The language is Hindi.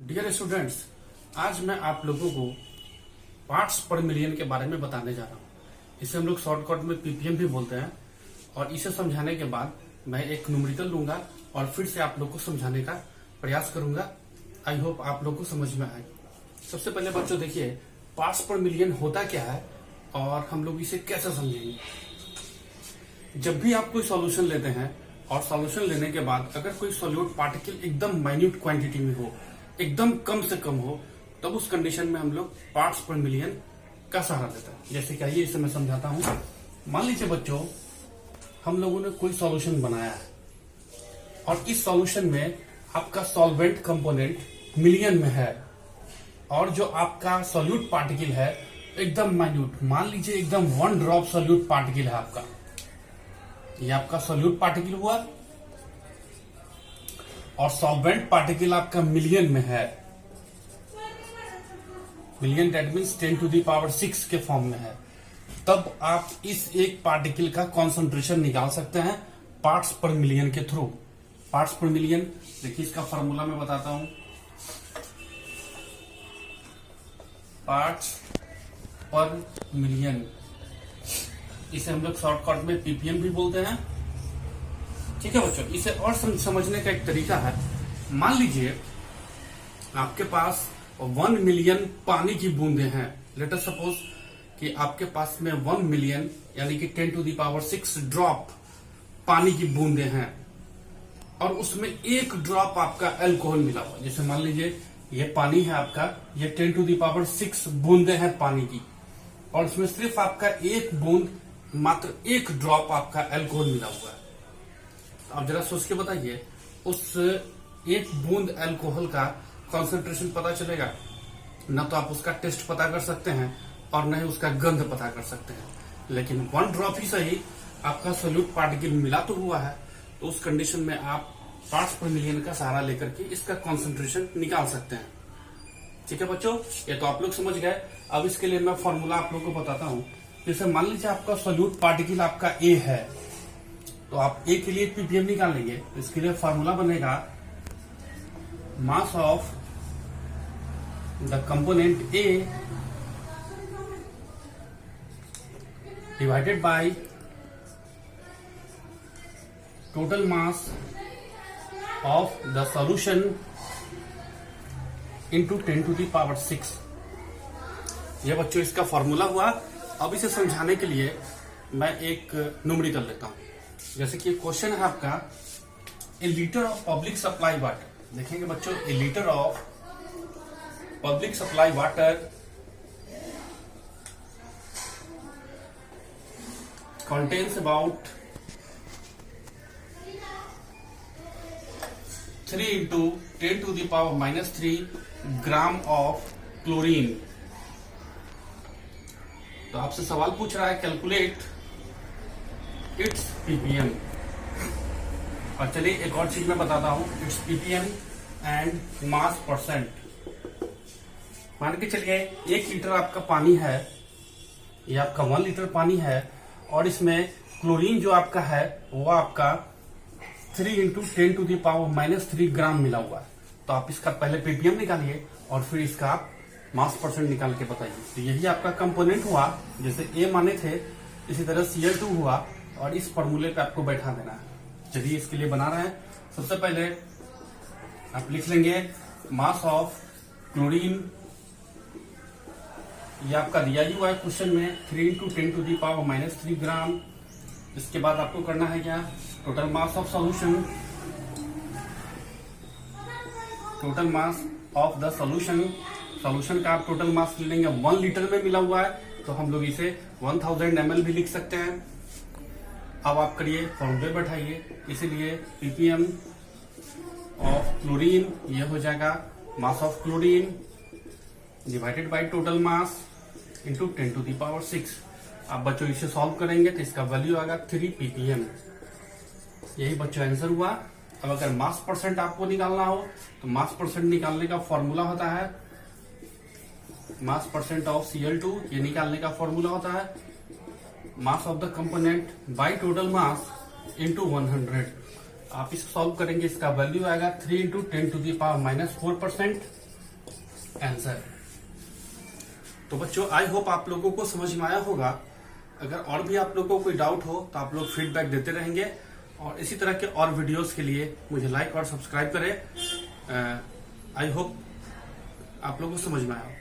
डियर स्टूडेंट्स, आज मैं आप लोगों को पार्ट्स पर मिलियन के बारे में बताने जा रहा हूँ। इसे हम लोग शॉर्टकट में पीपीएम भी बोलते हैं। और इसे समझाने के बाद मैं एक न्यूमेरिकल लूंगा और फिर से आप लोग को समझाने का प्रयास करूंगा। आई होप आप लोग को समझ में आए। सबसे पहले बच्चों देखिए, पार्ट्स पर मिलियन होता क्या है और हम लोग इसे कैसे समझेंगे। जब भी आप कोई सॉल्यूशन लेते हैं और सॉल्यूशन लेने के बाद अगर कोई सॉल्यूट पार्टिकल एकदम माइन्यूट क्वांटिटी में हो, एकदम कम से कम हो, तब उस कंडीशन में हम लोग पार्ट्स पर मिलियन का सहारा लेते हैं। जैसे कि आइए इसे मैं समझाता हूं। मान लीजिए बच्चों, हम लोगों ने कोई सॉल्यूशन बनाया है और इस सॉल्यूशन में आपका सॉल्वेंट कंपोनेंट मिलियन में है और जो आपका सॉल्यूट पार्टिकल है एकदम माइन्यूट, मान लीजिए एकदम 1 ड्रॉप सॉल्यूट पार्टिकल है आपका। ये आपका सॉल्यूट पार्टिकल हुआ और सॉल्वेंट पार्टिकल आपका मिलियन में है। Million that means 10 to the power 6 के फॉर्म में है। तब आप इस एक पार्टिकल का कॉन्सेंट्रेशन निकाल सकते हैं पार्ट्स पर मिलियन के थ्रू। पार्ट्स पर मिलियन देखिए, इसका फॉर्मूला मैं बताता हूं। पार्ट्स पर मिलियन, इसे हम लोग शॉर्टकट में पीपीएम भी बोलते हैं। ठीक है बच्चों, इसे और समझने का एक तरीका है। मान लीजिए आपके पास 1 मिलियन पानी की बूंदे हैं। लेट अस सपोज कि आपके पास में 1 मिलियन यानी कि 10 टू द पावर 6 ड्रॉप पानी की बूंदे हैं और उसमें एक ड्रॉप आपका अल्कोहल मिला हुआ। जैसे मान लीजिए ये पानी है आपका, ये 10 टू द पावर 6 बूंदे हैं पानी की और उसमें सिर्फ आपका एक बूंद, मात्र एक ड्रॉप आपका अल्कोहल मिला हुआ है। आप जरा सोच के बताइए, उस एक बूंद अल्कोहल का कॉन्सेंट्रेशन पता चलेगा न तो आप उसका टेस्ट पता कर सकते हैं और न ही उसका गंध पता कर सकते हैं, लेकिन 1 ड्रॉप ही सही आपका सोल्यूट पार्टिकल मिला तो हुआ है। तो उस कंडीशन में आप पार्ट्स पर मिलियन का सहारा लेकर के इसका कॉन्सेंट्रेशन निकाल सकते हैं। ठीक है बच्चों, ये तो आप लोग समझ गए। अब इसके लिए मैं फॉर्मूला आप लोग को बताता हूं। जैसे मान लीजिए आपका सोल्यूट पार्टिकल आपका ए है, तो आप ए के लिए पीपीएम निकालेंगे। इसके लिए फॉर्मूला बनेगा mass of the component A divided by total mass of the solution into 10 to the power 6। ये बच्चों इसका फॉर्मूला हुआ। अब इसे समझाने के लिए मैं एक न्यूमेरिकल लेता हूं। जैसे कि क्वेश्चन है आपका, a litre of public supply water. देखेंगे बच्चों, a litre of public supply water contains about 3 into 10 to the power minus 3 gram of chlorine. तो आपसे सवाल पूछ रहा है, कैलकुलेट इट्स पीपीएम। और चलिए एक और चीज मैं बताता हूं, it's ppm and mass percent. मान के चलिए 1 लीटर आपका पानी है, ये आपका 1 लीटर पानी है और इसमें क्लोरीन जो आपका है वो आपका 3 into 10 to the power minus 3 gram मिला हुआ है। तो आप इसका पहले पीपीएम निकालिए और फिर इसका आप मास परसेंट निकाल के बताइए। तो यही आपका कंपोनेंट हुआ। जैसे ए माने थे, इसी तरह Cl2 हुआ और इस फॉर्मूले पे आपको बैठा देना है। चलिए इसके लिए बना रहे हैं। सबसे पहले आप लिख लेंगे मास ऑफ क्लोरीन, ये आपका दिया ही हुआ है क्वेश्चन में, 3 into 10 to the power minus 3 gram. इसके बाद आपको करना है क्या, total mass of solution, total mass of the solution. Solution का आप टोटल मास ले लेंगे, 1 लीटर में मिला हुआ है तो हम लोग इसे 1000 ml भी लिख सकते हैं। अब आप करिए, फॉर्मूले बैठाइए। इसीलिए पीपीएम ऑफ क्लोरीन ये हो जाएगा mass of chlorine divided by total mass into 10 to the power 6। आप बच्चों इसे सॉल्व करेंगे तो इसका वैल्यू आएगा 3 पीपीएम। यही बच्चों आंसर हुआ। अब अगर मास परसेंट आपको निकालना हो तो मास परसेंट निकालने का फॉर्मूला होता है मास परसेंट ऑफ Cl2, ये निकालने का फॉर्मूला होता है mass of the component by total mass into 100। आप इसको सॉल्व करेंगे, इसका वैल्यू आएगा 3 into 10 to the power minus 4%। Answer है। तो बच्चों आई होप आप लोगों को समझ में आया होगा। अगर और भी आप लोगों को कोई डाउट हो तो आप लोग फीडबैक देते रहेंगे, और इसी तरह के और वीडियोस के लिए मुझे लाइक और सब्सक्राइब करें। आई होप आप लोगों को समझ में आया।